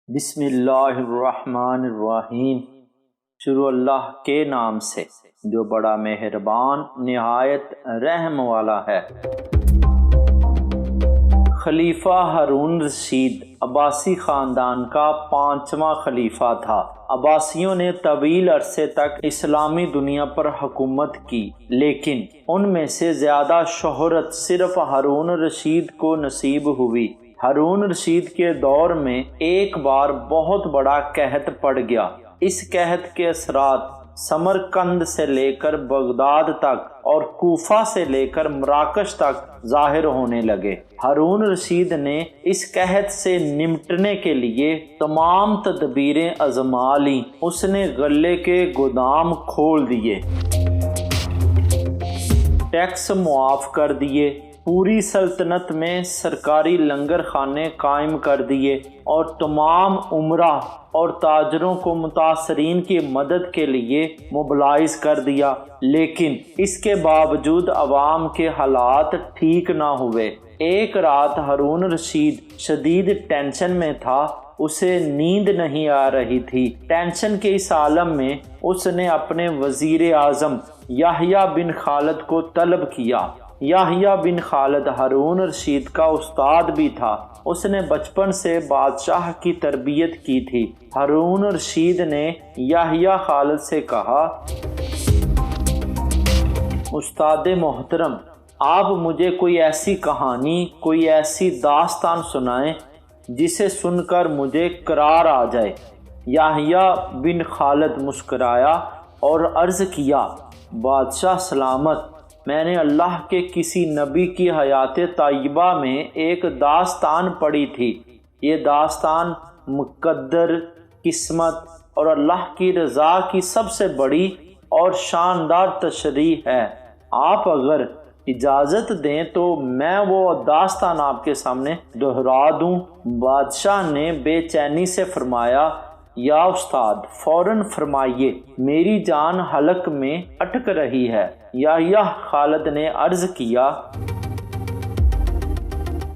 بسم اللہ الرحمن الرحیم۔ شروع اللہ کے نام سے جو بڑا مہربان نہایت رحم والا ہے۔ خلیفہ ہارون رشید عباسی خاندان کا 5واں خلیفہ تھا۔ عباسیوں نے طویل عرصے تک اسلامی دنیا پر حکومت کی، لیکن ان میں سے زیادہ شہرت صرف ہارون رشید کو نصیب ہوئی۔ ہارون رشید کے دور میں ایک بار بہت بڑا قحط پڑ گیا۔ اس قحط کے اثرات سمرقند سے لے کر بغداد تک اور کوفہ سے لے کر مراکش تک ظاہر ہونے لگے۔ ہارون رشید نے اس قحط سے نمٹنے کے لیے تمام تدبیریں آزما لیں۔ اس نے غلے کے گودام کھول دیے، ٹیکس معاف کر دیے، پوری سلطنت میں سرکاری لنگر خانے قائم کر دیے اور تمام امراء اور تاجروں کو متاثرین کی مدد کے لیے موبلائز کر دیا، لیکن اس کے باوجود عوام کے حالات ٹھیک نہ ہوئے۔ ایک رات ہارون رشید شدید ٹینشن میں تھا، اسے نیند نہیں آ رہی تھی۔ ٹینشن کے اس عالم میں اس نے اپنے وزیر اعظم یحییٰ بن خالد کو طلب کیا۔ یحییٰ بن خالد ہارون رشید کا استاد بھی تھا، اس نے بچپن سے بادشاہ کی تربیت کی تھی۔ ہارون رشید نے یحییٰ خالد سے کہا، استاد محترم، آپ مجھے کوئی ایسی کہانی، کوئی ایسی داستان سنائیں جسے سن کر مجھے قرار آ جائے۔ یحییٰ بن خالد مسکرایا اور عرض کیا، بادشاہ سلامت، میں نے اللہ کے کسی نبی کی حیات طیبہ میں ایک داستان پڑھی تھی۔ یہ داستان مقدر، قسمت اور اللہ کی رضا کی سب سے بڑی اور شاندار تشریح ہے۔ آپ اگر اجازت دیں تو میں وہ داستان آپ کے سامنے دہرا دوں۔ بادشاہ نے بے چینی سے فرمایا، یا استاد فوراً فرمائیے، میری جان حلق میں اٹک رہی ہے۔ یحییٰ خالد نے عرض کیا،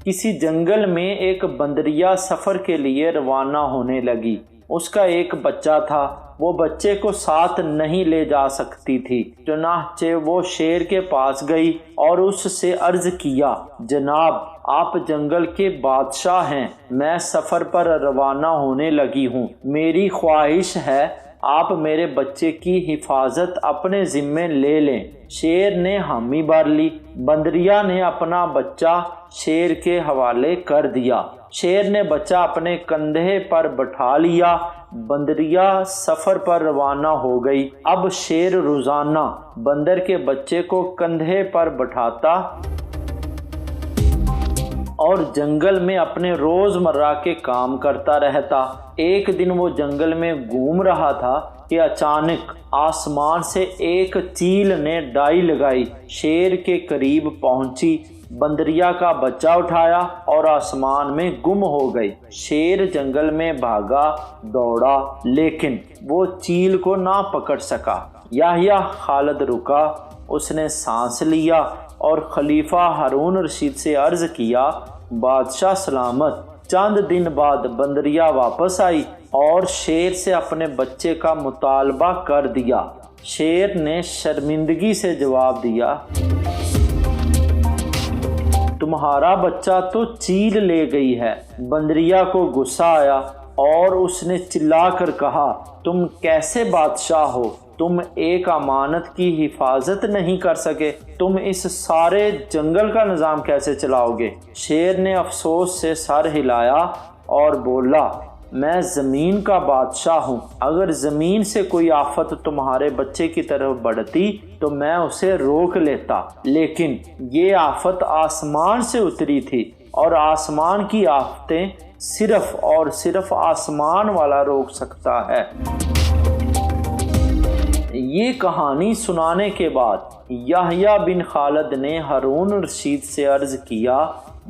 کسی جنگل میں ایک بندریا سفر کے لیے روانہ ہونے لگی۔ اس کا ایک بچہ تھا، وہ بچے کو ساتھ نہیں لے جا سکتی تھی، چنانچہ وہ شیر کے پاس گئی اور اس سے عرض کیا، جناب آپ جنگل کے بادشاہ ہیں، میں سفر پر روانہ ہونے لگی ہوں، میری خواہش ہے آپ میرے بچے کی حفاظت اپنے ذمے لے لیں۔ شیر نے حامی بھر لی۔ بندریا نے اپنا بچہ شیر کے حوالے کر دیا۔ شیر نے بچہ اپنے کندھے پر بٹھا لیا۔ بندریا سفر پر روانہ ہو گئی۔ اب شیر روزانہ بندر کے بچے کو کندھے پر بٹھاتا اور جنگل میں اپنے روزمرہ کے کام کرتا رہتا۔ ایک دن وہ جنگل میں گھوم رہا تھا کہ اچانک آسمان سے ایک چیل نے ڈائی لگائی، شیر کے قریب پہنچی، بندریا کا بچہ اٹھایا اور آسمان میں گم ہو گئی۔ شیر جنگل میں بھاگا دوڑا، لیکن وہ چیل کو نہ پکڑ سکا۔ یحییٰ خالد رکا، اس نے سانس لیا اور خلیفہ ہارون رشید سے عرض کیا، بادشاہ سلامت۔ چند دن بعد بندریا واپس آئی اور شیر سے اپنے بچے کا مطالبہ کر دیا۔ شیر نے شرمندگی سے جواب دیا، تمہارا بچہ تو چیل لے گئی ہے۔ بندریا کو غصہ آیا اور اس نے چلا کر کہا، تم کیسے بادشاہ ہو؟ تم ایک امانت کی حفاظت نہیں کر سکے، تم اس سارے جنگل کا نظام کیسے چلاؤ گے؟ شیر نے افسوس سے سر ہلایا اور بولا، میں زمین کا بادشاہ ہوں، اگر زمین سے کوئی آفت تمہارے بچے کی طرف بڑھتی تو میں اسے روک لیتا، لیکن یہ آفت آسمان سے اتری تھی اور آسمان کی آفتیں صرف اور صرف آسمان والا روک سکتا ہے۔ یہ کہانی سنانے کے بعد یحییٰ بن خالد نے ہارون رشید سے عرض کیا،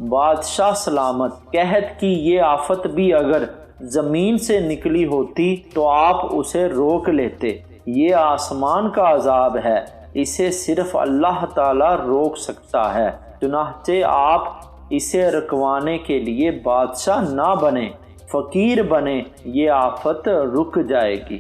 بادشاہ سلامت، قحط کی یہ آفت بھی اگر زمین سے نکلی ہوتی تو آپ اسے روک لیتے، یہ آسمان کا عذاب ہے، اسے صرف اللہ تعالی روک سکتا ہے، چنانچہ آپ اسے رکوانے کے لیے بادشاہ نہ بنیں۔ فقیر بنے یہ آفت رک جائے گی۔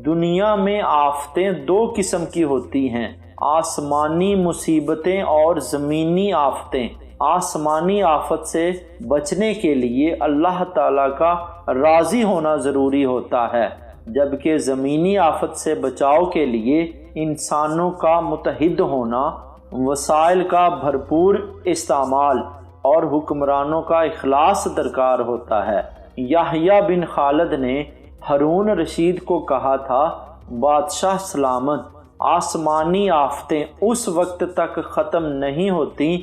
دنیا میں آفتیں دو قسم کی ہوتی ہیں، آسمانی مصیبتیں اور زمینی آفتیں۔ آسمانی آفت سے بچنے کے لیے اللہ تعالیٰ کا راضی ہونا ضروری ہوتا ہے، جبکہ زمینی آفت سے بچاؤ کے لیے انسانوں کا متحد ہونا، وسائل کا بھرپور استعمال اور حکمرانوں کا اخلاص درکار ہوتا ہے۔ یحییٰ بن خالد نے ہارون رشید کو کہا تھا، بادشاہ سلامت، آسمانی آفتیں اس وقت تک ختم نہیں ہوتی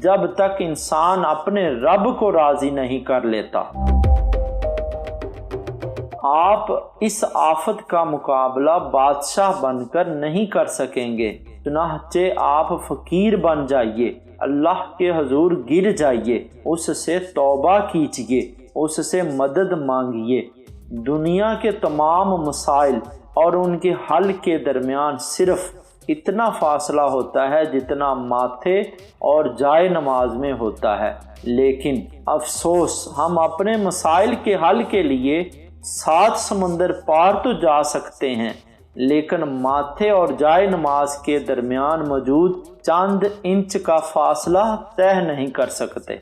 جب تک انسان اپنے رب کو راضی نہیں کر لیتا۔ آپ اس آفت کا مقابلہ بادشاہ بن کر نہیں کر سکیں گے، چنانچہ آپ فقیر بن جائیے، اللہ کے حضور گر جائیے، اس سے توبہ کیجیے، اس سے مدد مانگیے۔ دنیا کے تمام مسائل اور ان کے حل کے درمیان صرف اتنا فاصلہ ہوتا ہے جتنا ماتھے اور جائے نماز میں ہوتا ہے، لیکن افسوس ہم اپنے مسائل کے حل کے لیے 7 سمندر پار تو جا سکتے ہیں، لیکن ماتھے اور جائے نماز کے درمیان موجود چند انچ کا فاصلہ طے نہیں کر سکتے۔